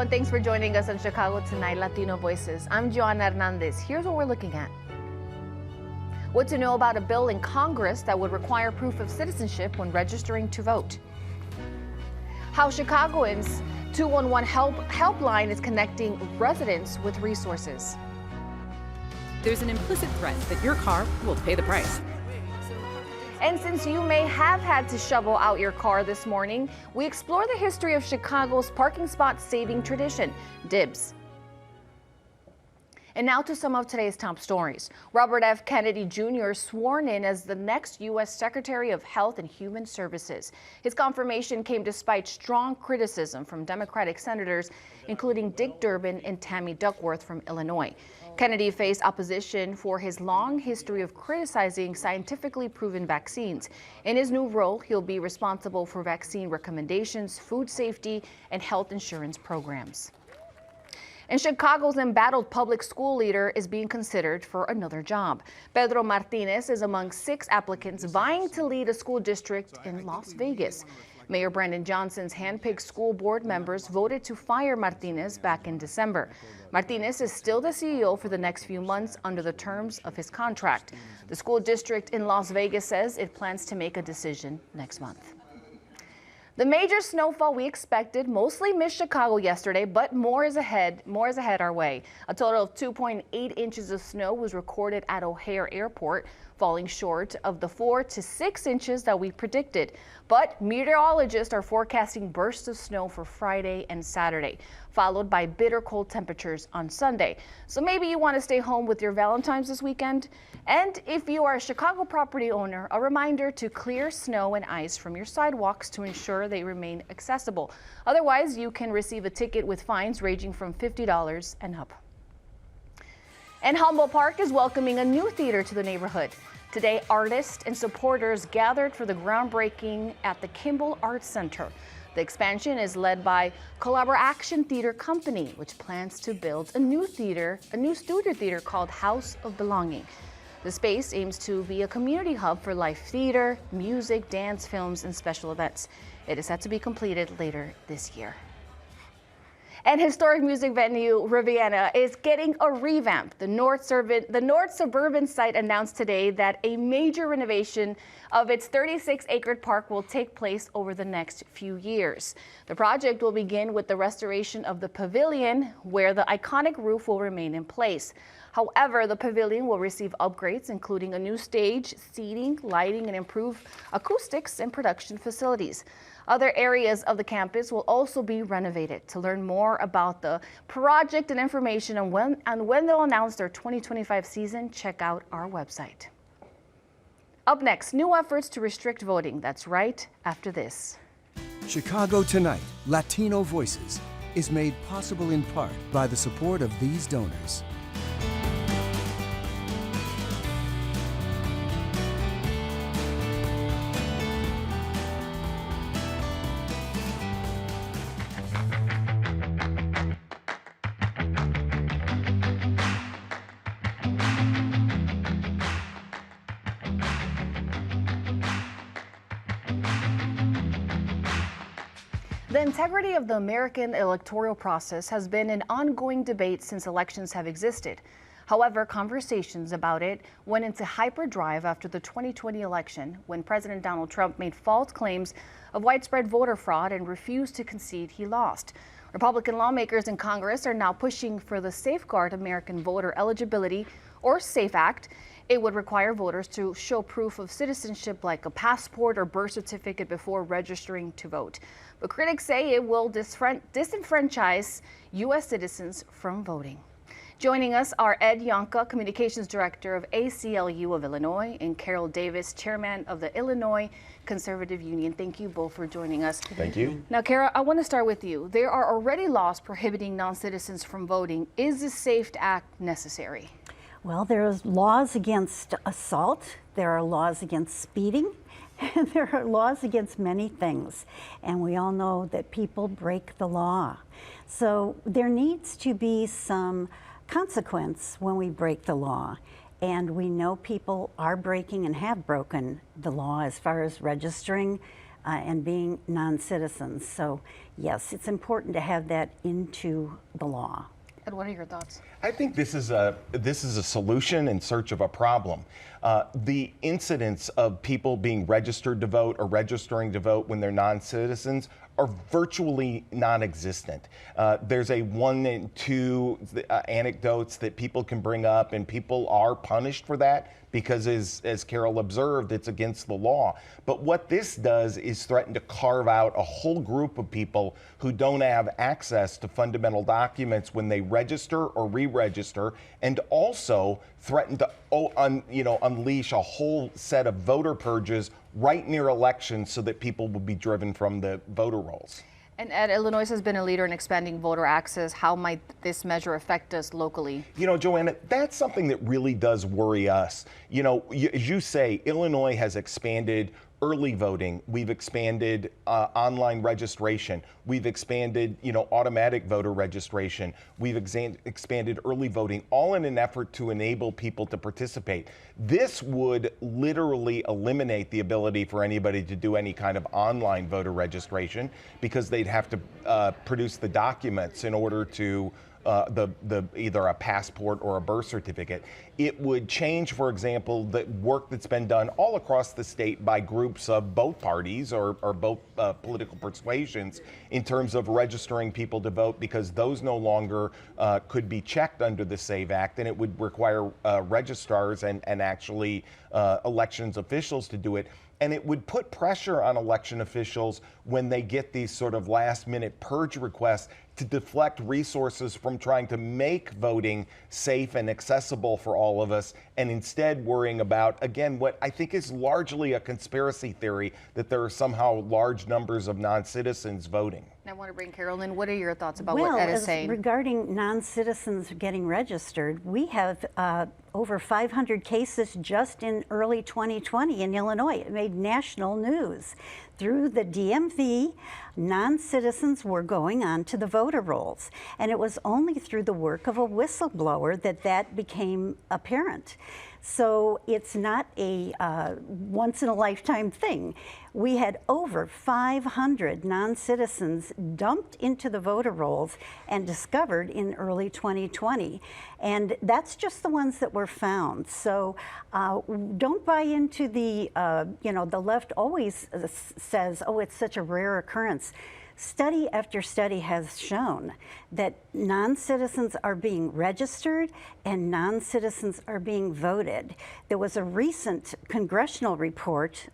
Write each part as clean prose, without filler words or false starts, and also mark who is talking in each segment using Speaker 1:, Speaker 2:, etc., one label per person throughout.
Speaker 1: and thanks for joining us on Chicago Tonight Latino Voices. I'm Joanna Hernandez. Here's what we're looking at. What to know about a bill in Congress that would require proof of citizenship when registering to vote. How Chicagoans' 211 helpline is connecting residents with resources.
Speaker 2: There's an implicit threat that your car will pay the price.
Speaker 1: And since you may have had to shovel out your car this morning, we explore the history of Chicago's parking spot saving tradition, Dibs. And now to some of today's top stories. Robert F. Kennedy Jr. sworn in as the next U.S. Secretary of Health and Human Services. His confirmation came despite strong criticism from Democratic senators, including Dick Durbin and Tammy Duckworth from Illinois. Kennedy faced opposition for his long history of criticizing scientifically proven vaccines. In his new role, he'll be responsible for vaccine recommendations, food safety, and health insurance programs. And Chicago's embattled public school leader is being considered for another job. Pedro Martinez is among 6 applicants vying to lead a school district in Las Vegas. Mayor Brandon Johnson's handpicked school board members voted to fire Martinez back in December. Martinez is still the CEO for the next few months under the terms of his contract. The school district in Las Vegas says it plans to make a decision next month. The major snowfall we expected mostly missed Chicago yesterday, but more is ahead our way. A total of 2.8 inches of snow was recorded at O'Hare Airport, falling short of the 4 to 6 inches that we predicted. But meteorologists are forecasting bursts of snow for Friday and Saturday, followed by bitter cold temperatures on Sunday. So maybe you want to stay home with your Valentine's this weekend. And if you are a Chicago property owner, a reminder to clear snow and ice from your sidewalks to ensure they remain accessible. Otherwise, you can receive a ticket with fines ranging from $50 and up. And Humboldt Park is welcoming a new theater to the neighborhood. Today, artists and supporters gathered for the groundbreaking at the Kimball Arts Center. The expansion is led by Collaboration Theater Company, which plans to build a new studio theater called House of Belonging. The space aims to be a community hub for live theater, music, dance, films, and special events. It is set to be completed later this year. And historic music venue Riviera is getting a revamp. The North Suburban site announced today that a major renovation of its 36-acre park will take place over the next few years. The project will begin with the restoration of the pavilion, where the iconic roof will remain in place. However, the pavilion will receive upgrades, including a new stage, seating, lighting, and improved acoustics and production facilities. Other areas of the campus will also be renovated. To learn more about the project and information on when they'll announce their 2025 season, check out our website. Up next, new efforts to restrict voting. That's right after this.
Speaker 3: Chicago Tonight, Latino Voices, is made possible in part by the support of these donors.
Speaker 1: The integrity of the American electoral process has been an ongoing debate since elections have existed. However, conversations about it went into hyperdrive after the 2020 election, when President Donald Trump made false claims of widespread voter fraud and refused to concede he lost. Republican lawmakers in Congress are now pushing for the Safeguard American Voter Eligibility, or SAFE Act. It would require voters to show proof of citizenship like a passport or birth certificate before registering to vote. But critics say it will disenfranchise U.S. citizens from voting. Joining us are Ed Yonka, Communications Director of ACLU of Illinois, and Carol Davis, Chairman of the Illinois Conservative Union. Thank you both for joining us.
Speaker 4: Thank you.
Speaker 1: Now, Carol, I want to start with you. There are already laws prohibiting non-citizens from voting. Is the SAFE Act necessary?
Speaker 5: Well, there's laws against assault, there are laws against speeding, and there are laws against many things. And we all know that people break the law. So there needs to be some consequence when we break the law. And we know people are breaking and have broken the law as far as registering and being non-citizens. So yes, it's important to have that into the law.
Speaker 1: And what are your thoughts?
Speaker 4: I think this is a solution in search of a problem. The incidence of people being registered to vote or registering to vote when they're non-citizens are virtually non-existent. There's a 1 in 2 anecdotes that people can bring up, and people are punished for that because, as Carol observed, it's against the law. But what this does is threaten to carve out a whole group of people who don't have access to fundamental documents when they register or re-register, and also threaten to unleash a whole set of voter purges right near elections so that people will be driven from the voter rolls.
Speaker 1: And Ed, Illinois has been a leader in expanding voter access. How might this measure affect us locally?
Speaker 4: You know, Joanna, that's something that really does worry us. You know, as you say, Illinois has expanded early voting. We've expanded online registration. We've expanded, automatic voter registration. We've expanded early voting, all in an effort to enable people to participate. This would literally eliminate the ability for anybody to do any kind of online voter registration because they'd have to produce the documents in order to either a passport or a birth certificate. It would change, for example, the work that's been done all across the state by groups of both parties or both political persuasions in terms of registering people to vote, because those no longer could be checked under the SAVE Act, and it would require registrars and actually elections officials to do it. And it would put pressure on election officials when they get these sort of last-minute purge requests to deflect resources from trying to make voting safe and accessible for all of us, and instead worrying about, again, what I think is largely a conspiracy theory, that there are somehow large numbers of non-citizens voting.
Speaker 1: I want to bring Carol in. What are your thoughts about what Ed is saying?
Speaker 5: Regarding non-citizens getting registered, we have over 500 cases just in early 2020 in Illinois. It made national news. Through the DMV, non-citizens were going on to the voter rolls. And it was only through the work of a whistleblower that became apparent. So it's not a once-in-a-lifetime thing. We had over 500 non-citizens dumped into the voter rolls and discovered in early 2020. And that's just the ones that were found. So don't buy into the left always says, oh, it's such a rare occurrence. Study after study has shown that non-citizens are being registered and non-citizens are being voted. There was a recent congressional report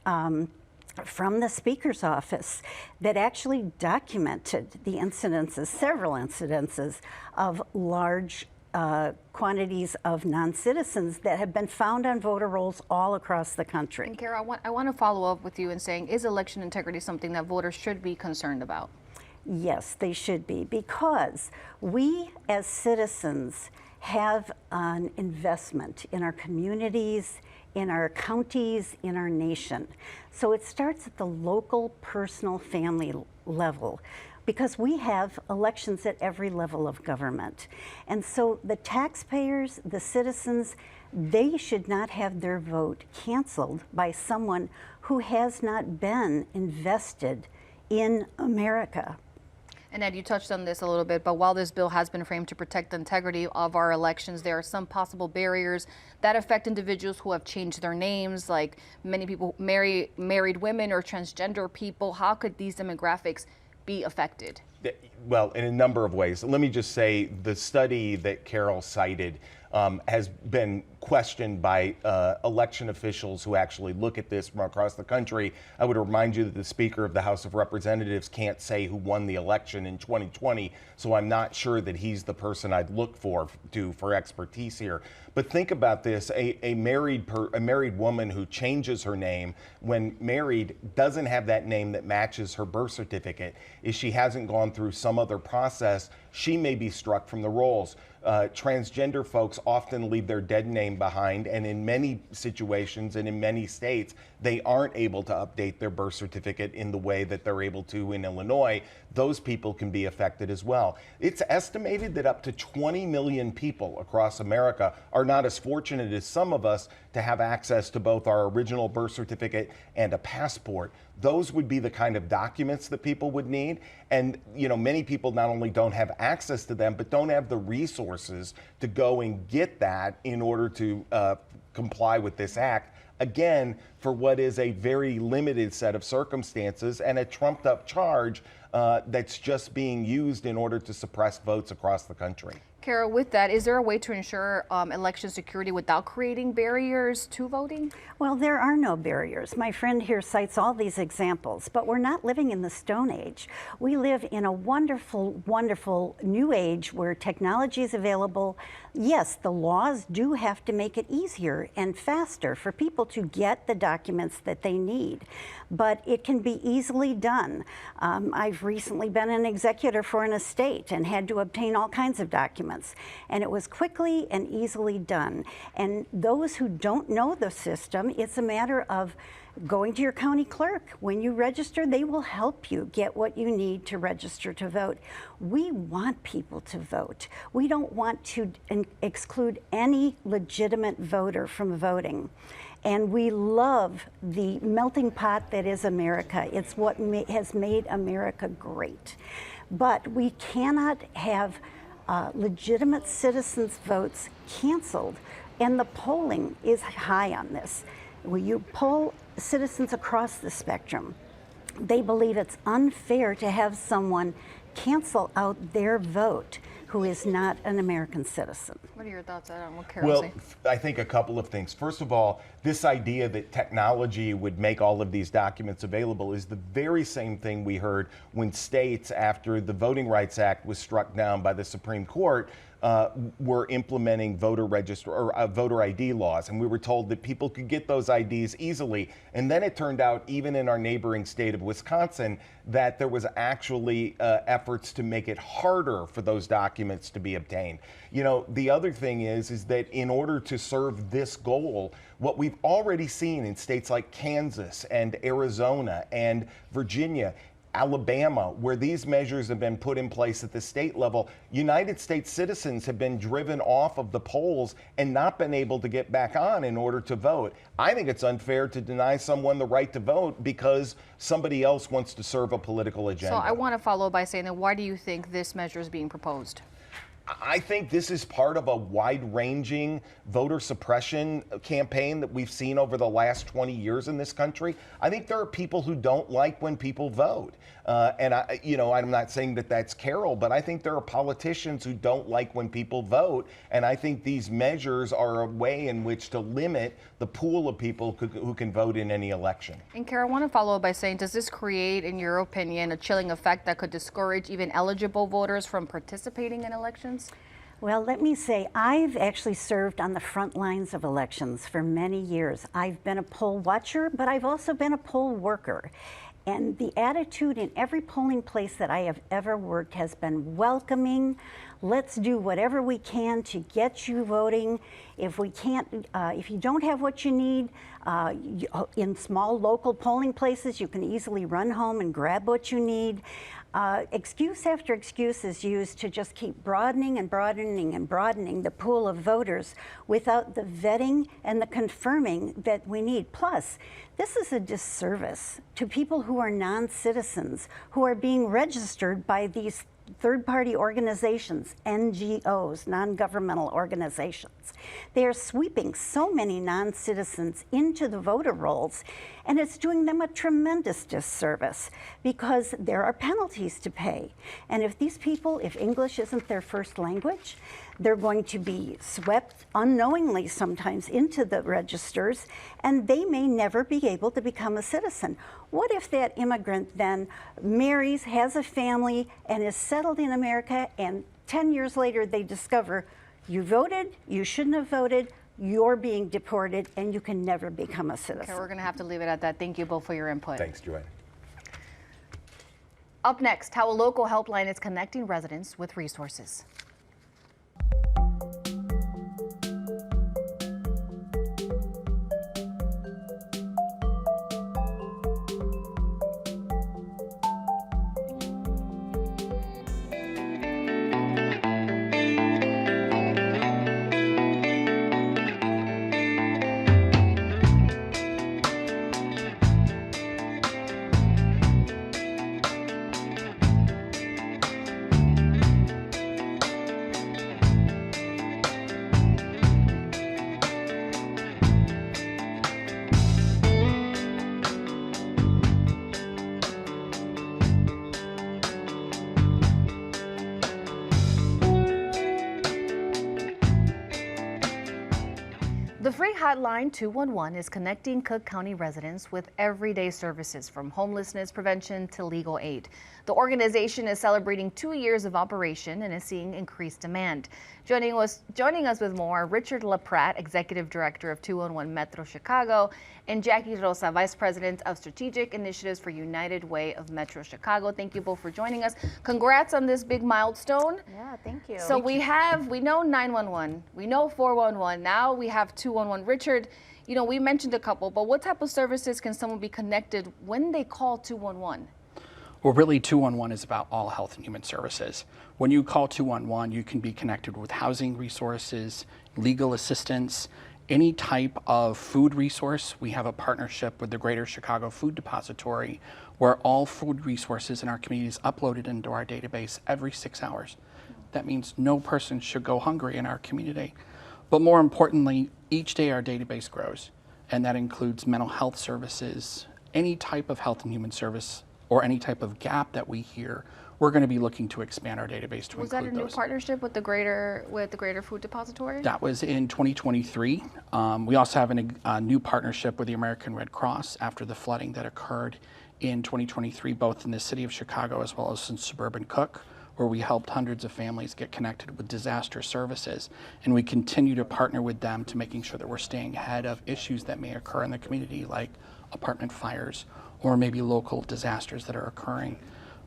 Speaker 5: from the Speaker's office that actually documented the incidences, several incidences of large quantities of non-citizens that have been found on voter rolls all across the country.
Speaker 1: And Kara, I want to follow up with you in saying, is election integrity something that voters should be concerned about?
Speaker 5: Yes, they should be, because we as citizens have an investment in our communities, in our counties, in our nation. So it starts at the local, personal, family level, because we have elections at every level of government. And so the taxpayers, the citizens, they should not have their vote canceled by someone who has not been invested in America.
Speaker 1: And Ed, you touched on this a little bit, but while this bill has been framed to protect the integrity of our elections, there are some possible barriers that affect individuals who have changed their names, like many people, married women or transgender people. How could these demographics be affected?
Speaker 4: Well, in a number of ways. Let me just say the study that Carol cited has been questioned by election officials who actually look at this from across the country. I would remind you that the Speaker of the House of Representatives can't say who won the election in 2020, so I'm not sure that he's the person I'd look for expertise here. But think about this: a married woman who changes her name when married doesn't have that name that matches her birth certificate. If she hasn't gone through some other process, she may be struck from the rolls. Transgender folks often leave their dead name behind, and in many situations and in many states, they aren't able to update their birth certificate in the way that they're able to in Illinois. Those people can be affected as well. It's estimated that up to 20 million people across America are not as fortunate as some of us to have access to both our original birth certificate and a passport. Those would be the kind of documents that people would need. And, many people not only don't have access to them, but don't have the resources to go and get that in order to comply with this act. Again, for what is a very limited set of circumstances and a trumped up charge that's just being used in order to suppress votes across the country.
Speaker 1: Kara, with that, is there a way to ensure election security without creating barriers to voting?
Speaker 5: Well, there are no barriers. My friend here cites all these examples, but we're not living in the Stone Age. We live in a wonderful, wonderful new age where technology is available. Yes, the laws do have to make it easier and faster for people to get the documents that they need, but it can be easily done. I've recently been an executor for an estate and had to obtain all kinds of documents, and it was quickly and easily done. And those who don't know the system, it's a matter of going to your county clerk. When you register, they will help you get what you need to register to vote. We want people to vote. We don't want to exclude any legitimate voter from voting. And we love the melting pot that is America. It's what has made America great. But we cannot have legitimate citizens' votes canceled. And the polling is high on this. When you poll citizens across the spectrum, they believe it's unfair to have someone cancel out their vote who is not an American citizen.
Speaker 1: What are your thoughts on what Carol
Speaker 4: Well, I think a couple of things. First of all, this idea that technology would make all of these documents available is the very same thing we heard when states, after the Voting Rights Act was struck down by the Supreme Court, were implementing voter ID laws, and we were told that people could get those IDs easily. And then it turned out, even in our neighboring state of Wisconsin, that there was actually efforts to make it harder for those documents to be obtained. The other thing is that in order to serve this goal, what we've already seen in states like Kansas and Arizona and Virginia, Alabama, where these measures have been put in place at the state level, United States citizens have been driven off of the polls and not been able to get back on in order to vote. I think it's unfair to deny someone the right to vote because somebody else wants to serve a political agenda.
Speaker 1: So I want to follow by saying that why do you think this measure is being proposed?
Speaker 4: I think this is part of a wide-ranging voter suppression campaign that we've seen over the last 20 years in this country. I think there are people who don't like when people vote. And I'm not saying that that's Carol, but I think there are politicians who don't like when people vote. And I think these measures are a way in which to limit the pool of people who can vote in any election.
Speaker 1: And Carol, I want to follow up by saying, does this create, in your opinion, a chilling effect that could discourage even eligible voters from participating in elections?
Speaker 5: Well, let me say, I've actually served on the front lines of elections for many years. I've been a poll watcher, but I've also been a poll worker. And the attitude in every polling place that I have ever worked has been welcoming. Let's do whatever we can to get you voting. If we can't, if you don't have what you need, in small local polling places, you can easily run home and grab what you need. Excuse after excuse is used to just keep broadening and broadening and broadening the pool of voters without the vetting and the confirming that we need. Plus, this is a disservice to people who are non-citizens, who are being registered by these third-party organizations, NGOs, non-governmental organizations. They are sweeping so many non-citizens into the voter rolls, and it's doing them a tremendous disservice because there are penalties to pay. And if these people, if English isn't their first language, they're going to be swept unknowingly sometimes into the registers, and they may never be able to become a citizen. What if that immigrant then marries, has a family, and is settled in America, and 10 years later they discover you voted, you shouldn't have voted, you're being deported, and you can never become a citizen.
Speaker 1: Okay, we're going to have to leave it at that. Thank you both for your input.
Speaker 4: Thanks, Joanne.
Speaker 1: Up next, how a local helpline is connecting residents with resources. hotline 211 is connecting Cook County residents with everyday services from homelessness prevention to legal aid. The organization is celebrating 2 years of operation and is seeing increased demand. Joining us with more, Richard LaPratt, Executive Director of 211 Metro Chicago, and Jackie Rosa, Vice President of Strategic Initiatives for United Way of Metro Chicago. Thank you both for joining us. Congrats on this big milestone.
Speaker 6: Yeah, thank you.
Speaker 1: So we know 911, we know 411, now we have 211. Richard, you know, we mentioned a couple, but what type of services can someone be connected when they call 211?
Speaker 7: Well, really, 211 is about all health and human services. When you call 211, you can be connected with housing resources, legal assistance, any type of food resource. We have a partnership with the Greater Chicago Food Depository where all food resources in our community is uploaded into our database every 6 hours. That means no person should go hungry in our community. But more importantly, each day our database grows, and that includes mental health services, any type of health and human service, or any type of gap that we hear. We're going to be looking to expand our database to include those.
Speaker 1: Was that a new partnership with the Greater Food Depository?
Speaker 7: That was in 2023. We also have a new partnership with the American Red Cross after the flooding that occurred in 2023, both in the city of Chicago as well as in suburban Cook, where we helped hundreds of families get connected with disaster services. And we continue to partner with them to making sure that we're staying ahead of issues that may occur in the community, like apartment fires or maybe local disasters that are occurring.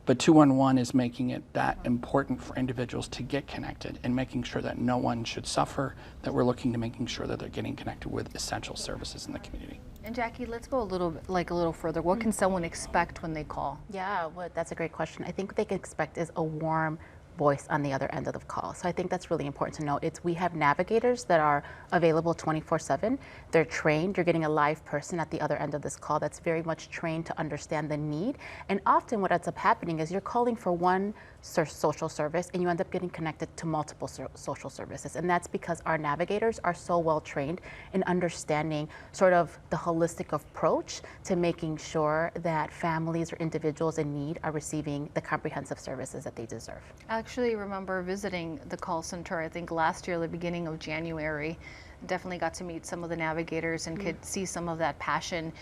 Speaker 7: But 211 is making it that important for individuals to get connected and making sure that no one should suffer, that we're looking to making sure that they're getting connected with essential services in the community.
Speaker 1: And Jackie, let's go a little further. What can someone expect when they call?
Speaker 6: Yeah, well, that's a great question. I think what they can expect is a warm voice on the other end of the call. So I think that's really important to note. We have navigators that are available 24/7. They're trained. You're getting a live person at the other end of this call that's very much trained to understand the need. And often what ends up happening is you're calling for one social service and you end up getting connected to multiple social services. And that's because our navigators are so well trained in understanding sort of the holistic approach to making sure that families or individuals in need are receiving the comprehensive services that they deserve.
Speaker 1: I actually remember visiting the call center, I think last year, the beginning of January. Definitely got to meet some of the navigators and could see some of that passion.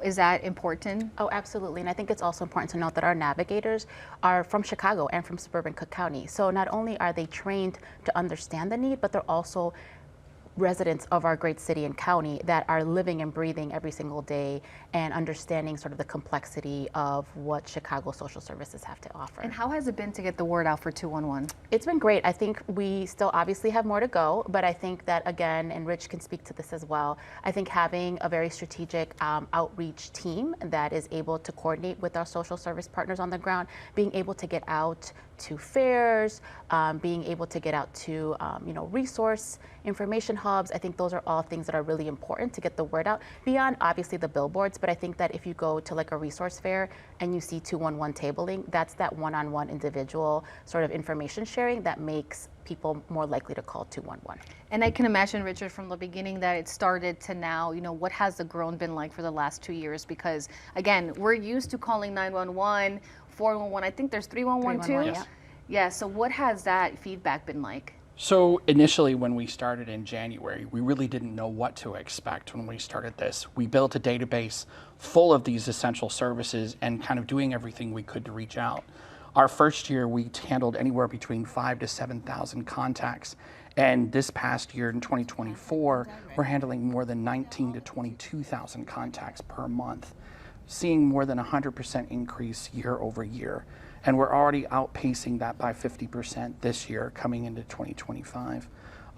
Speaker 1: Is that important?
Speaker 6: Oh, absolutely. And I think it's also important to note that our navigators are from Chicago and from suburban Cook County. So not only are they trained to understand the need, but they're also residents of our great city and county that are living and breathing every single day and understanding sort of the complexity of what Chicago social services have to offer.
Speaker 1: And how has it been to get the word out for 211?
Speaker 6: It's been great. I think we still obviously have more to go, but I think that, again, and Rich can speak to this as well, I think having a very strategic outreach team that is able to coordinate with our social service partners on the ground, being able to get out to fairs, being able to get out to resource information hubs. I think those are all things that are really important to get the word out beyond obviously the billboards. But I think that if you go to like a resource fair and you see 211 tabling, that's that one-on-one individual sort of information sharing that makes people more likely to call 211.
Speaker 1: And I can imagine, Richard, from the beginning that it started to now, what has the growth been like for the last 2 years? Because again, we're used to calling 911, 411, I think there's 311 too?
Speaker 6: 311,
Speaker 7: Yes.
Speaker 1: Yeah, so what has that feedback been like?
Speaker 7: So initially when we started in January, we really didn't know what to expect when we started this. We built a database full of these essential services and kind of doing everything we could to reach out. Our first year, we handled anywhere between 5,000 to 7,000 contacts. And this past year in 2024, we're handling more than 19,000 to 22,000 contacts per month, seeing more than 100% increase year over year. And we're already outpacing that by 50% this year coming into 2025.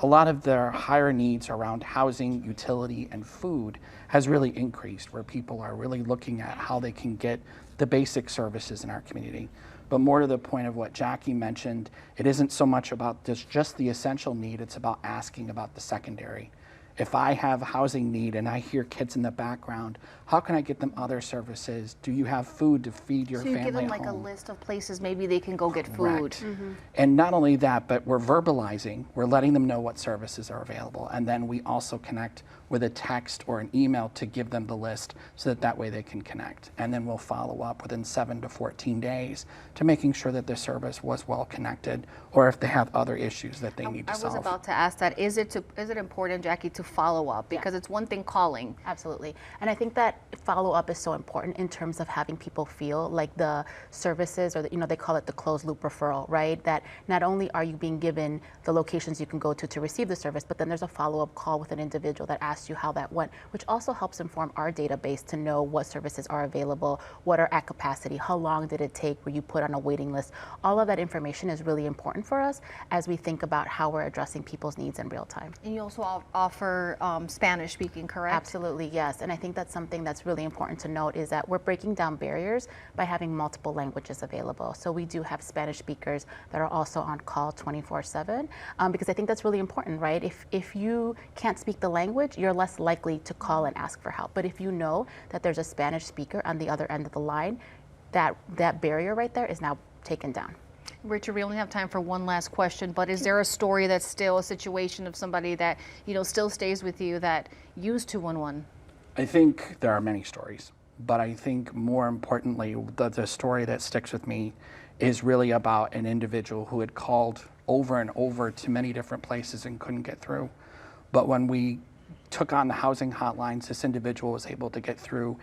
Speaker 7: A lot of their higher needs around housing, utility, and food has really increased, where people are really looking at how they can get the basic services in our community. But more to the point of what Jackie mentioned, it isn't so much about just the essential need, it's about asking about the secondary. If I have a housing need and I hear kids in the background, how can I get them other services? Do you have food to feed your family at home?
Speaker 1: So you give them like a list of places maybe they can go get food.
Speaker 7: Mm-hmm. And not only that, but we're verbalizing, we're letting them know what services are available. And then we also connect with with a text or an email to give them the list so that that way they can connect. And then we'll follow up within 7 to 14 days to making sure that the service was well connected, or if they have other issues that they need to solve.
Speaker 1: I was about to ask that. Is it important, Jackie, to follow up? Because it's one thing calling.
Speaker 6: Absolutely. And I think that follow-up is so important in terms of having people feel like the services, or they call it the closed loop referral, right? That not only are you being given the locations you can go to receive the service, but then there's a follow-up call with an individual that asks you how that went, which also helps inform our database to know what services are available, what are at capacity, how long did it take, were you put on a waiting list. All of that information is really important for us as we think about how we're addressing people's needs in real time.
Speaker 1: And you also offer Spanish speaking, correct?
Speaker 6: Absolutely, yes. And I think that's something that's really important to note, is that we're breaking down barriers by having multiple languages available. So we do have Spanish speakers that are also on call 24/7, because I think that's really important, right? If you can't speak the language, you're less likely to call and ask for help. But if you know that there's a Spanish speaker on the other end of the line, that barrier right there is now taken down.
Speaker 1: Richard, we only have time for one last question, but is there a story that's still a situation of somebody that, still stays with you that used 211?
Speaker 7: I think there are many stories, but I think more importantly, the story that sticks with me is really about an individual who had called over and over to many different places and couldn't get through. But when we took on the housing hotlines, this individual was able to get through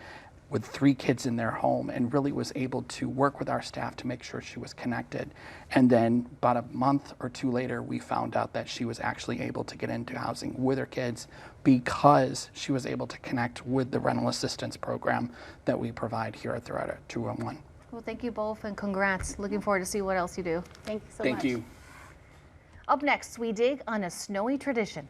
Speaker 7: with 3 kids in their home and really was able to work with our staff to make sure she was connected. And then about a month or 2 later, we found out that she was actually able to get into housing with her kids because she was able to connect with the rental assistance program that we provide here at 211.
Speaker 1: Well, thank you both and congrats. Looking forward to see what else you do.
Speaker 6: Thank you so much.
Speaker 7: Thank you.
Speaker 1: Up next, we dig on a snowy tradition.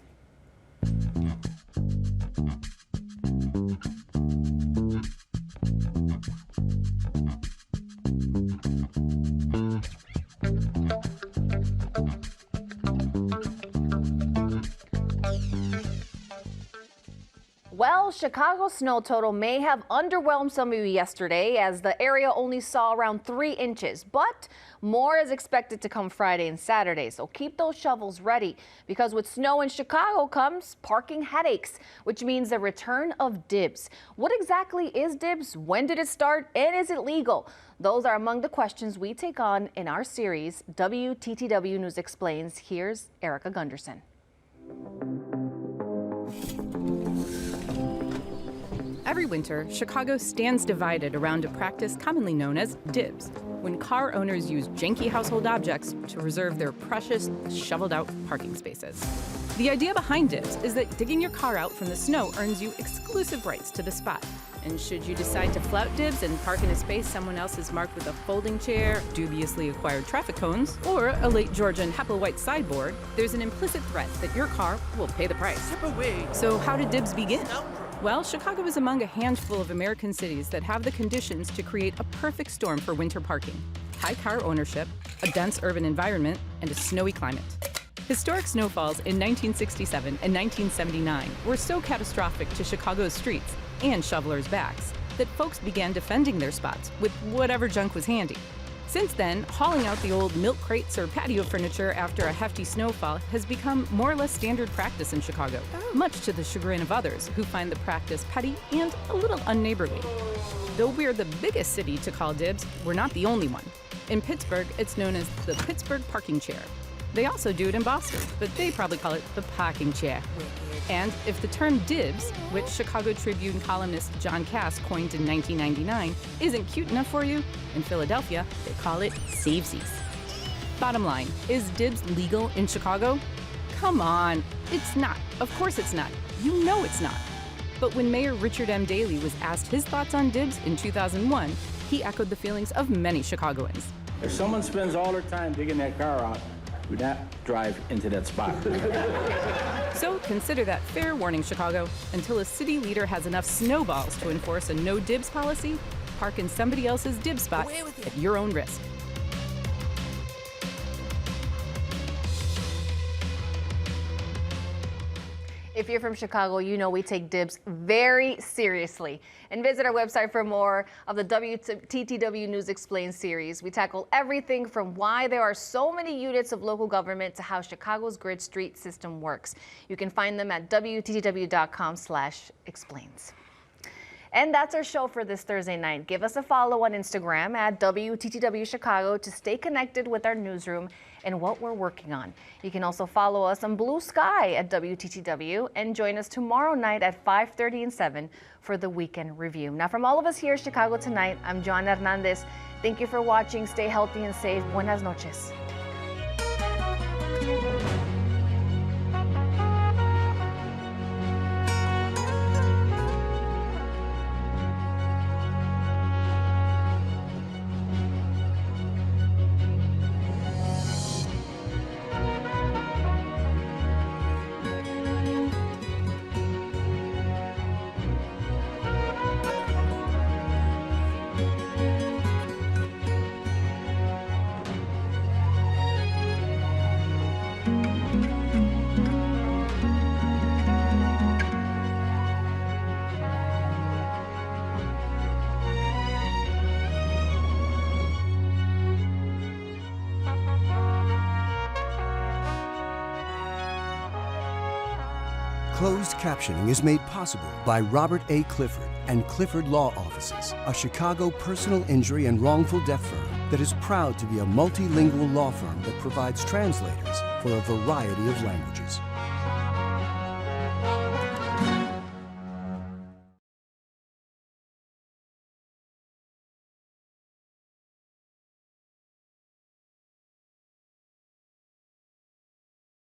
Speaker 1: Well, Chicago's snow total may have underwhelmed some of you yesterday, as the area only saw around 3 inches, but more is expected to come Friday and Saturday. So keep those shovels ready, because with snow in Chicago comes parking headaches, which means the return of Dibs. What exactly is Dibs? When did it start? And is it legal? Those are among the questions we take on in our series, WTTW News Explains. Here's Erica Gunderson.
Speaker 2: Every winter, Chicago stands divided around a practice commonly known as dibs, when car owners use janky household objects to reserve their precious, shoveled-out parking spaces. The idea behind dibs is that digging your car out from the snow earns you exclusive rights to the spot. And should you decide to flout dibs and park in a space someone else has marked with a folding chair, dubiously acquired traffic cones, or a late Georgian Hepplewhite sideboard, there's an implicit threat that your car will pay the price. So how did dibs begin? Well, Chicago is among a handful of American cities that have the conditions to create a perfect storm for winter parking: high car ownership, a dense urban environment, and a snowy climate. Historic snowfalls in 1967 and 1979 were so catastrophic to Chicago's streets and shovelers' backs that folks began defending their spots with whatever junk was handy. Since then, hauling out the old milk crates or patio furniture after a hefty snowfall has become more or less standard practice in Chicago, much to the chagrin of others who find the practice petty and a little unneighborly. Though we're the biggest city to call dibs, we're not the only one. In Pittsburgh, it's known as the Pittsburgh parking chair. They also do it in Boston, but they probably call it the parking chair. And if the term dibs, which Chicago Tribune columnist John Cass coined in 1999, isn't cute enough for you, in Philadelphia, they call it savesies. Bottom line, is dibs legal in Chicago? Come on, it's not. Of course it's not. You know it's not. But when Mayor Richard M. Daley was asked his thoughts on dibs in 2001, he echoed the feelings of many Chicagoans.
Speaker 8: If someone spends all their time digging that car out, do not drive into that spot.
Speaker 2: So consider that fair warning, Chicago. Until a city leader has enough snowballs to enforce a no dibs policy, park in somebody else's dib spot at your own risk.
Speaker 1: If you're from Chicago, you know we take Dibs very seriously. And visit our website for more of the WTTW News Explained series. We tackle everything from why there are so many units of local government to how Chicago's grid street system works. You can find them at WTTW.com/explains. And that's our show for this Thursday night. Give us a follow on Instagram at WTTW Chicago to stay connected with our newsroom and what we're working on. You can also follow us on Blue Sky at WTTW and join us tomorrow night at 5:30 and 7 for the Weekend Review. Now, from all of us here at Chicago Tonight, I'm Joanna Hernandez. Thank you for watching. Stay healthy and safe. Buenas noches.
Speaker 3: Closed captioning is made possible by Robert A. Clifford and Clifford Law Offices, a Chicago personal injury and wrongful death firm that is proud to be a multilingual law firm that provides translators for a variety of languages.